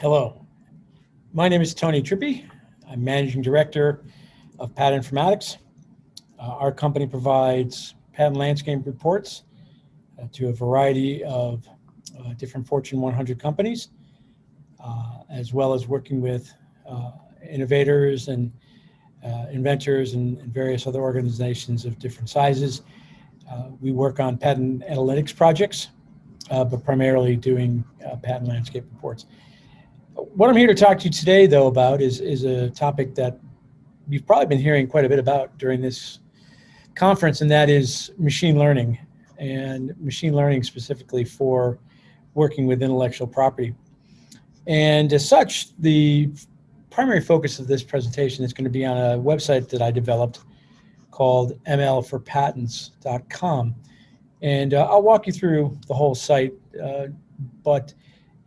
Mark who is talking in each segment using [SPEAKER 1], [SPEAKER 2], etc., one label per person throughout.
[SPEAKER 1] Hello, my name is Tony Trippi. I'm Managing Director of Pat Informatics. Our company provides patent landscape reports to a variety of different Fortune 100 companies, as well as working with innovators and inventors and various other organizations of different sizes. We work on patent analytics projects, but primarily doing patent landscape reports. What I'm here to talk to you today, though, about is a topic that you've probably been hearing quite a bit about during this conference, and that is machine learning, and machine learning specifically for working with intellectual property. And as such, the primary focus of this presentation is going to be on a website that I developed called mlforpatents.com. And I'll walk you through the whole site, but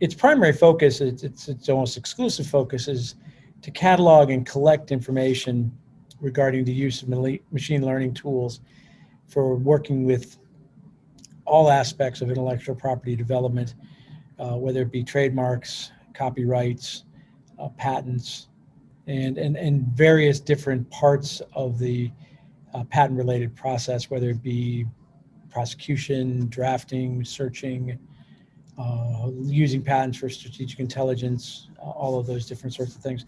[SPEAKER 1] its primary focus, its almost exclusive focus, is to catalog and collect information regarding the use of machine learning tools for working with all aspects of intellectual property development, whether it be trademarks, copyrights, patents, and various different parts of the patent-related process, whether it be prosecution, drafting, searching, using patents for strategic intelligence, all of those different sorts of things.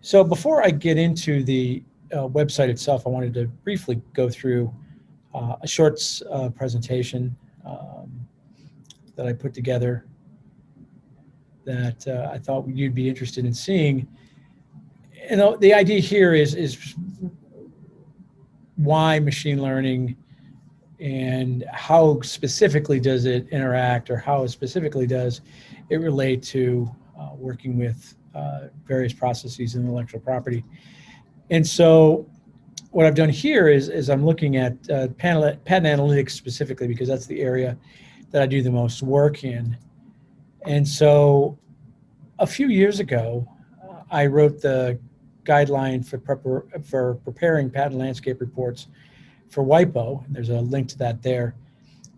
[SPEAKER 1] So before I get into the website itself, I wanted to briefly go through a short presentation that I put together that I thought you'd be interested in seeing. And the idea here is why machine learning and how specifically does it interact, or how specifically does it relate to working with various processes in intellectual property. And so what I've done here is I'm looking at patent analytics specifically, because that's the area that I do the most work in. And so a few years ago, I wrote the guideline for preparing patent landscape reports for WIPO. There's a link to that there.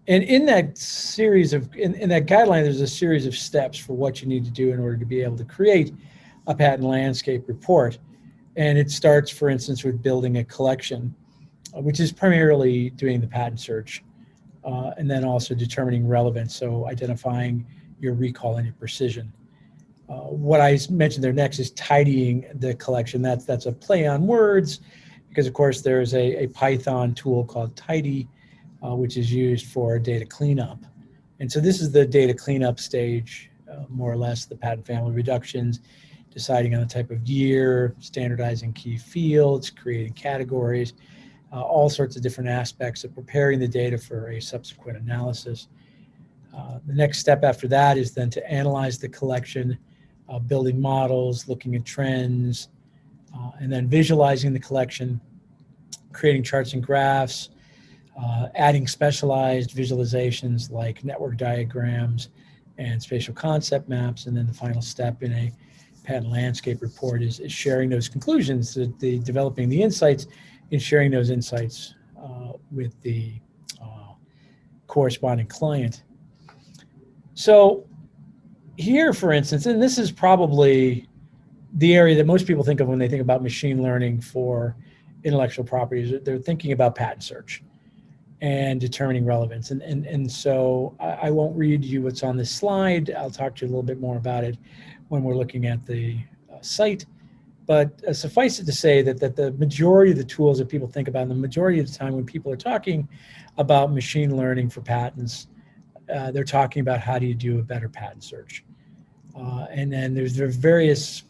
[SPEAKER 1] And in that series of, in that guideline, there's a series of steps for what you need to do in order to be able to create a patent landscape report. And it starts, for instance, with building a collection, which is primarily doing the patent search, and then also determining relevance, so identifying your recall and your precision. What I mentioned there next is tidying the collection. That's a play on words, because of course there's a Python tool called Tidy, which is used for data cleanup. And so this is the data cleanup stage, more or less, the patent family reductions, deciding on the type of year, standardizing key fields, creating categories, all sorts of different aspects of preparing the data for a subsequent analysis. The next step after that is then to analyze the collection, building models, looking at trends, and then visualizing the collection, creating charts and graphs, adding specialized visualizations like network diagrams and spatial concept maps. And then the final step in a patent landscape report is sharing those conclusions, developing the insights, and sharing those insights with the corresponding client. So here, for instance, and this is probably the area that most people think of when they think about machine learning for intellectual properties. They're thinking about patent search and determining relevance. And so I won't read you what's on this slide. I'll talk to you a little bit more about it when we're looking at the site. But suffice it to say that the majority of the tools that people think about, and the majority of the time when people are talking about machine learning for patents, they're talking about how do you do a better patent search. And then there's various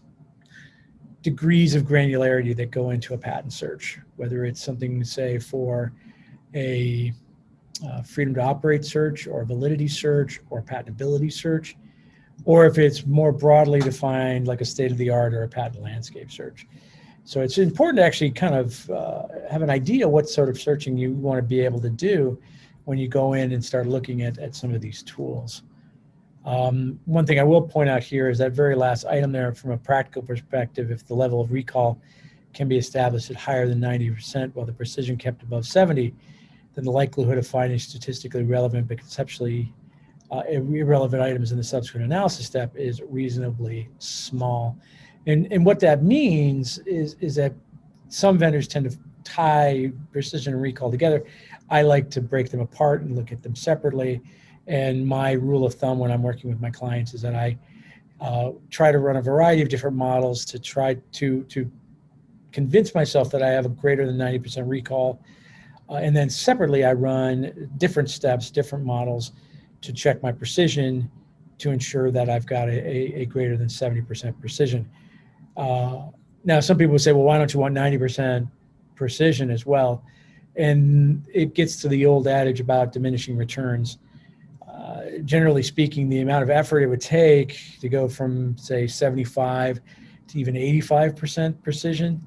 [SPEAKER 1] degrees of granularity that go into a patent search, whether it's something, say, for a freedom to operate search, or validity search, or patentability search, or if it's more broadly defined, like a state-of-the-art or a patent landscape search. So it's important to actually kind of have an idea what sort of searching you want to be able to do when you go in and start looking at some of these tools. One thing I will point out here is that very last item there, from a practical perspective, if the level of recall can be established at higher than 90% while the precision kept above 70, then the likelihood of finding statistically relevant but conceptually irrelevant items in the subsequent analysis step is reasonably small. And what that means is that some vendors tend to tie precision and recall together. I like to break them apart and look at them separately. And my rule of thumb when I'm working with my clients is that I try to run a variety of different models to try to convince myself that I have a greater than 90% recall. And then separately, I run different steps, different models to check my precision to ensure that I've got a greater than 70% precision. Now, some people would say, well, why don't you want 90% precision as well? And it gets to the old adage about diminishing returns. Generally speaking, the amount of effort it would take to go from, say, 75 to even 85% precision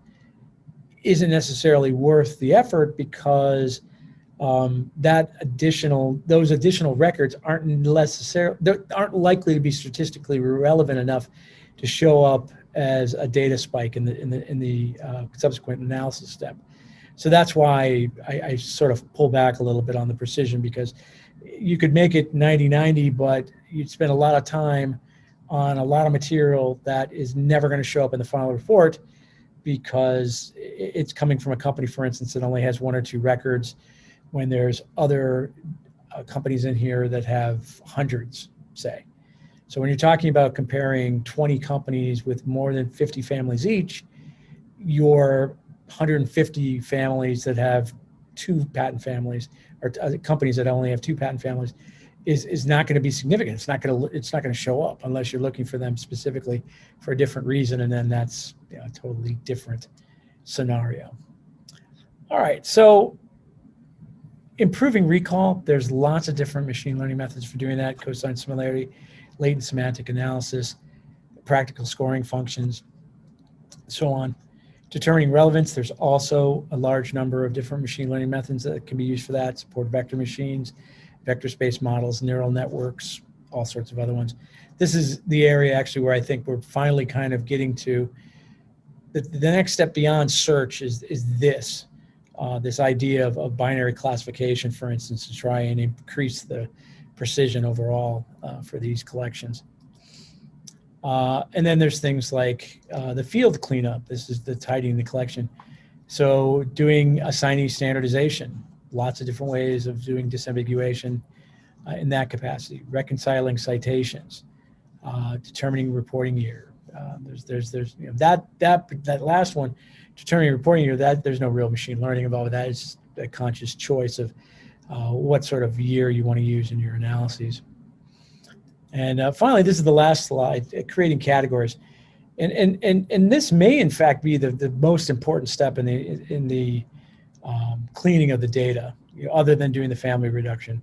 [SPEAKER 1] isn't necessarily worth the effort, because those additional records aren't likely to be statistically relevant enough to show up as a data spike in the subsequent analysis step. So that's why I sort of pull back a little bit on the precision, because you could make it 90-90, but you'd spend a lot of time on a lot of material that is never going to show up in the final report, because it's coming from a company, for instance, that only has 1 or 2 records, when there's other companies in here that have hundreds, say. So when you're talking about comparing 20 companies with more than 50 families each, your 150 families that have 2 patent families, or companies that only have 2 patent families, is not going to be significant. It's not going to show up unless you're looking for them specifically for a different reason, and then that's a totally different scenario. All right, so improving recall, there's lots of different machine learning methods for doing that: cosine similarity, latent semantic analysis, practical scoring functions, so on. Determining relevance, there's also a large number of different machine learning methods that can be used for that: support vector machines, vector space models, neural networks, all sorts of other ones. This is the area actually where I think we're finally kind of getting to the next step beyond search is this idea of binary classification, for instance, to try and increase the precision overall for these collections. And then there's things like the field cleanup. This is the tidying the collection. So doing assignee standardization, lots of different ways of doing disambiguation in that capacity. Reconciling citations, determining reporting year. There's that last one, determining reporting year. That there's no real machine learning involved with that. It's just a conscious choice of what sort of year you want to use in your analyses. And finally, this is the last slide: creating categories. And this may in fact be the most important step in the cleaning of the data, other than doing the family reduction.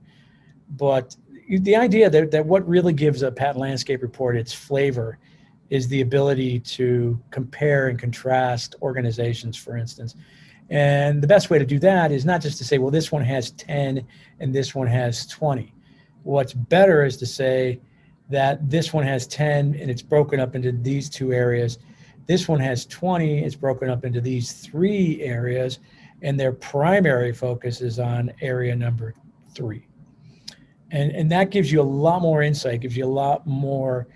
[SPEAKER 1] But the idea that what really gives a patent landscape report its flavor is the ability to compare and contrast organizations, for instance. And the best way to do that is not just to say, well, this one has 10 and this one has 20. What's better is to say that this one has 10 and it's broken up into these 2 areas. This one has 20, it's broken up into these 3 areas, and their primary focus is on area number 3. And that gives you a lot more insight, gives you a lot more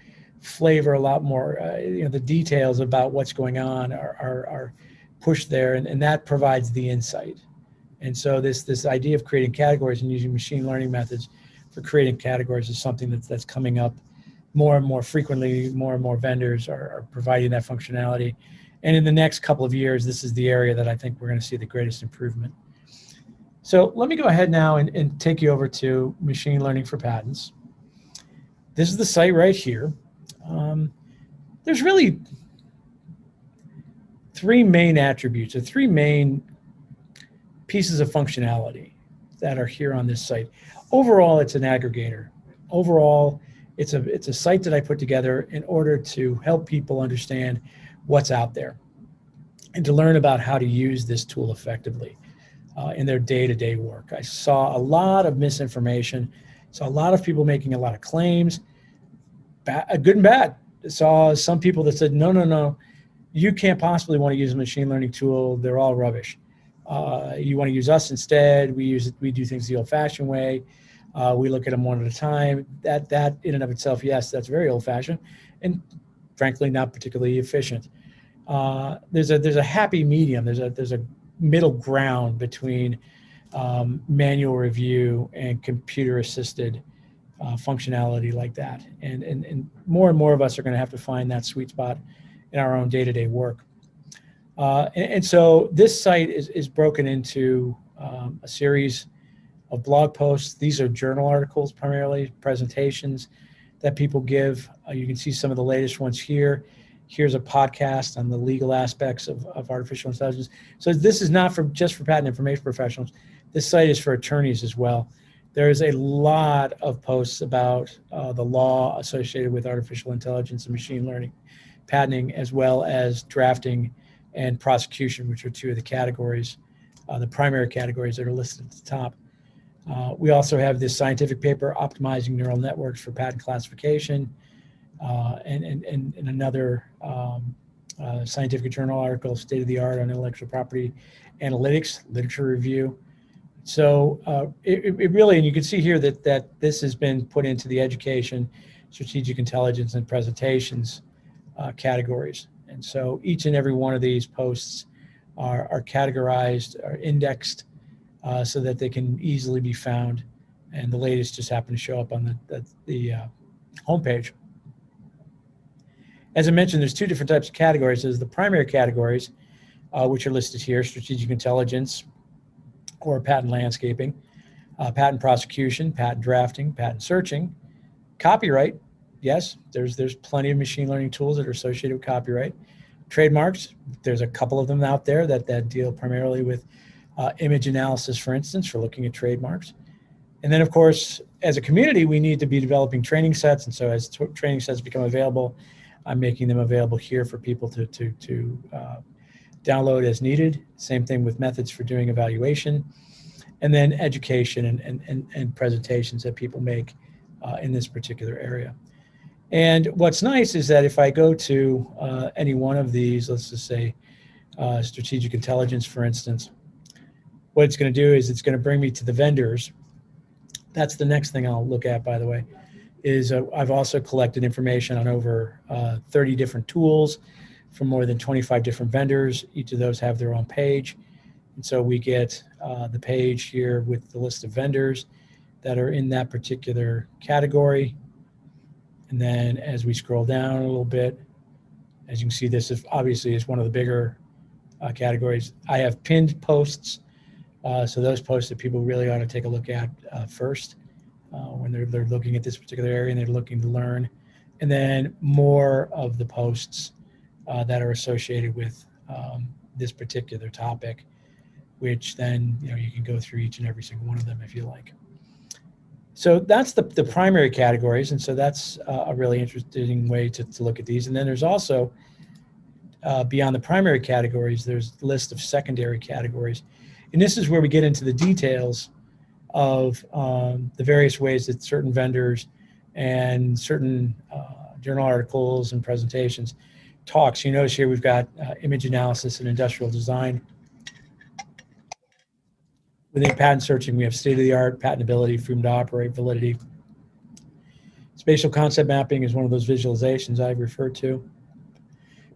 [SPEAKER 1] flavor, a lot more, the details about what's going on are pushed there, and that provides the insight. And so this idea of creating categories and using machine learning methods for creating categories is something that's coming up more and more frequently. More and more vendors are providing that functionality. And in the next couple of years, this is the area that I think we're going to see the greatest improvement. So let me go ahead now and take you over to machine learning for patents. This is the site right here. There's really 3 main attributes, or 3 main pieces of functionality that are here on this site. Overall, it's an aggregator. Overall, it's a site that I put together in order to help people understand what's out there and to learn about how to use this tool effectively in their day-to-day work. I saw a lot of misinformation, saw a lot of people making a lot of claims, good and bad. I saw some people that said, no, you can't possibly want to use a machine learning tool. They're all rubbish. You want to use us instead. We do things the old-fashioned way. We look at them one at a time. That in and of itself, yes, that's very old-fashioned, and frankly, not particularly efficient. There's a happy medium. There's a middle ground between manual review and computer-assisted functionality like that. And more of us are going to have to find that sweet spot in our own day-to-day work. And so this site is broken into a series of blog posts. These are journal articles, primarily presentations that people give. You can see some of the latest ones here. Here's a podcast on the legal aspects of artificial intelligence. So this is not just for patent information professionals. This site is for attorneys as well. There is a lot of posts about the law associated with artificial intelligence and machine learning, patenting, as well as drafting and prosecution, which are two of the categories, the primary categories that are listed at the top. We also have this scientific paper, Optimizing Neural Networks for Patent Classification, and another scientific journal article, State of the Art on Intellectual Property Analytics, Literature Review. So it really, and you can see here that this has been put into the education, strategic intelligence, and presentations categories. And so each and every one of these posts are categorized, are indexed, so that they can easily be found. And the latest just happened to show up on the homepage. As I mentioned, there's two different types of categories. There's the primary categories, which are listed here: strategic intelligence or patent landscaping, patent prosecution, patent drafting, patent searching, copyright. Yes, there's plenty of machine learning tools that are associated with copyright. Trademarks, there's a couple of them out there that deal primarily with image analysis, for instance, for looking at trademarks. And then, of course, as a community, we need to be developing training sets. And so as training sets become available, I'm making them available here for people to download as needed. Same thing with methods for doing evaluation. And then education and presentations that people make in this particular area. And what's nice is that if I go to any one of these, let's just say strategic intelligence, for instance, what it's going to do is it's going to bring me to the vendors. That's the next thing I'll look at, by the way, is I've also collected information on over 30 different tools from more than 25 different vendors. Each of those have their own page. And so we get the page here with the list of vendors that are in that particular category. And then as we scroll down a little bit, as you can see, this is obviously is one of the bigger categories. I have pinned posts. So those posts that people really ought to take a look at first when they're looking at this particular area and they're looking to learn. And then more of the posts that are associated with this particular topic, which then you can go through each and every single one of them if you like. So that's the primary categories, and so that's a really interesting way to look at these. And then there's also, beyond the primary categories, there's a list of secondary categories. And this is where we get into the details of the various ways that certain vendors and certain journal articles and presentations talks. You notice here we've got image analysis and industrial design. Within patent searching, we have state-of-the-art, patentability, freedom to operate, validity. Spatial concept mapping is one of those visualizations I've referred to.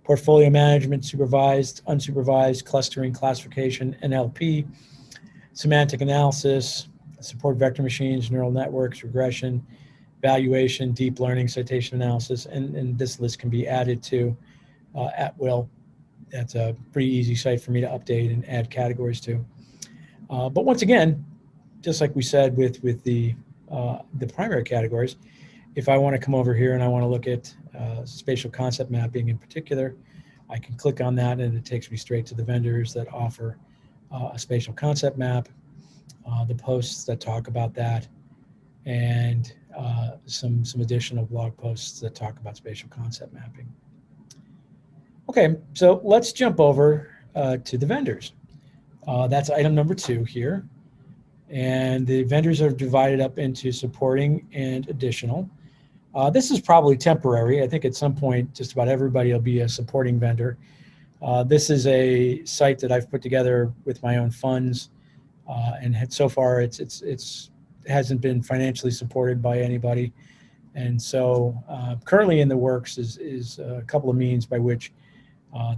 [SPEAKER 1] Portfolio management, supervised, unsupervised, clustering, classification, NLP, semantic analysis, support vector machines, neural networks, regression, valuation, deep learning, citation analysis, and this list can be added to at will. That's a pretty easy site for me to update and add categories to. But once again, just like we said with the primary categories, if I want to come over here and I want to look at spatial concept mapping in particular, I can click on that and it takes me straight to the vendors that offer a spatial concept map, the posts that talk about that, and some additional blog posts that talk about spatial concept mapping. Okay, so let's jump over to the vendors. That's item number 2 here. And the vendors are divided up into supporting and additional. This is probably temporary. I think at some point, just about everybody will be a supporting vendor. This is a site that I've put together with my own funds. And so far, it's hasn't been financially supported by anybody. And so currently in the works is a couple of means by which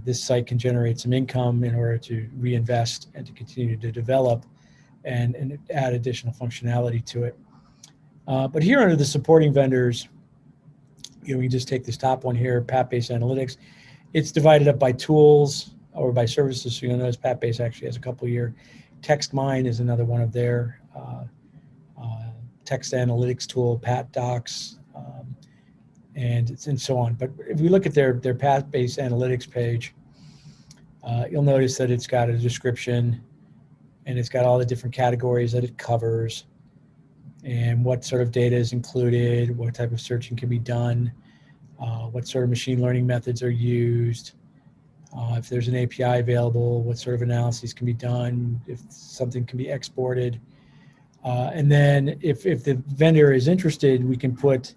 [SPEAKER 1] this site can generate some income in order to reinvest and to continue to develop and add additional functionality to it. But here under the supporting vendors, we just take this top one here, PatBased Analytics. It's divided up by tools or by services. So you'll notice PatBased actually has a couple here. TextMine is another one of their text analytics tool, PatDocs, and so on. But if we look at their PatBased Analytics page, you'll notice that it's got a description and it's got all the different categories that it covers and what sort of data is included, what type of searching can be done, what sort of machine learning methods are used, if there's an API available, what sort of analyses can be done, if something can be exported. And then if the vendor is interested, we can put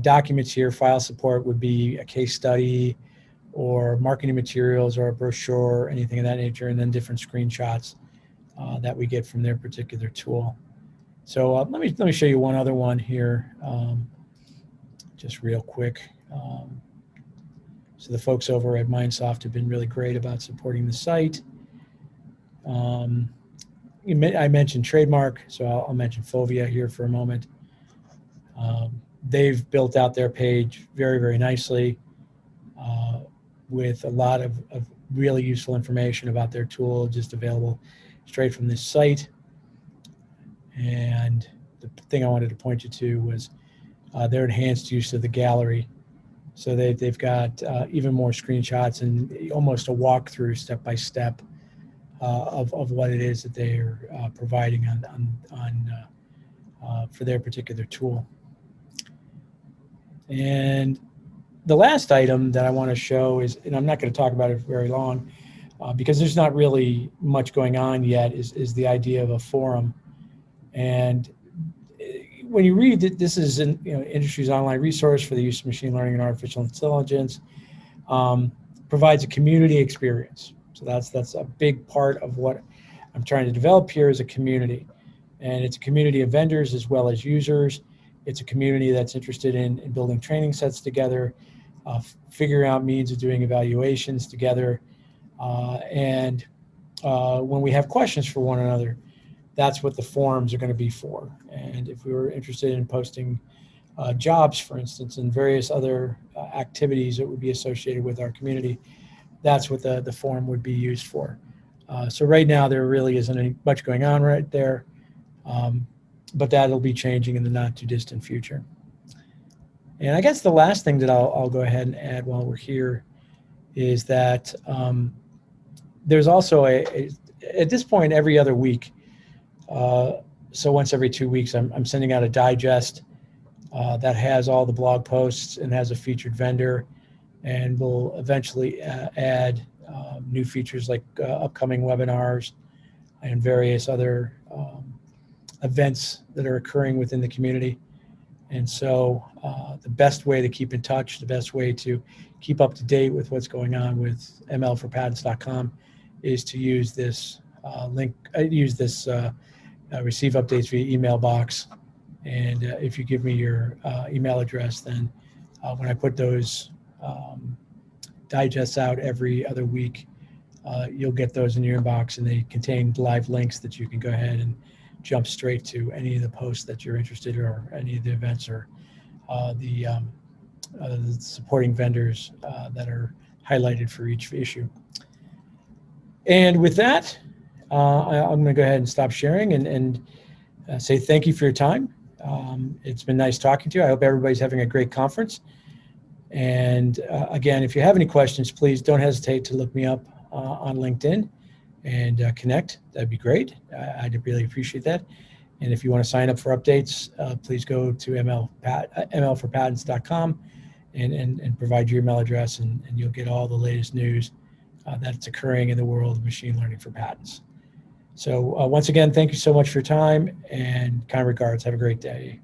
[SPEAKER 1] documents here. File support would be a case study or marketing materials or a brochure, or anything of that nature, and then different screenshots that we get from their particular tool. So let me show you one other one here, just real quick. So the folks over at Mindsoft have been really great about supporting the site. I mentioned trademark, so I'll mention Fovea here for a moment. They've built out their page very, very nicely with a lot of really useful information about their tool, just available straight from this site. And the thing I wanted to point you to was their enhanced use of the gallery. So they've got even more screenshots and almost a walkthrough step-by-step of what it is that they're providing for their particular tool. And the last item that I want to show is, and I'm not going to talk about it very long because there's not really much going on yet, is the idea of a forum. And when you read it, this is an industry's online resource for the use of machine learning and artificial intelligence, provides a community experience. So that's a big part of what I'm trying to develop here is a community. And it's a community of vendors as well as users. It's a community that's interested in building training sets together, figuring out means of doing evaluations together. And when we have questions for one another, that's what the forums are going to be for. And if we were interested in posting jobs, for instance, and various other activities that would be associated with our community, that's what the forum would be used for. So right now there really isn't much going on right there, but that'll be changing in the not too distant future. And I guess the last thing that I'll go ahead and add while we're here is that there's also at this point every other week, so once every 2 weeks, I'm sending out a digest that has all the blog posts and has a featured vendor, and we'll eventually add new features like upcoming webinars and various other events that are occurring within the community. And so the best way to keep in touch, the best way to keep up to date with what's going on with mlforpatents.com is to use this link, receive updates via email box. And if you give me your email address, then when I put those digests out every other week, you'll get those in your inbox, and they contain live links that you can go ahead and jump straight to any of the posts that you're interested in, or any of the events, or the supporting vendors that are highlighted for each issue. And with that, I'm going to go ahead and stop sharing and say thank you for your time. It's been nice talking to you. I hope everybody's having a great conference. And again, if you have any questions, please don't hesitate to look me up on LinkedIn and connect. That'd be great. I'd really appreciate that. And if you want to sign up for updates, please go to mlforpatents.com and provide your email address, and you'll get all the latest news that's occurring in the world of machine learning for patents. So once again, thank you so much for your time, and kind regards. Have a great day.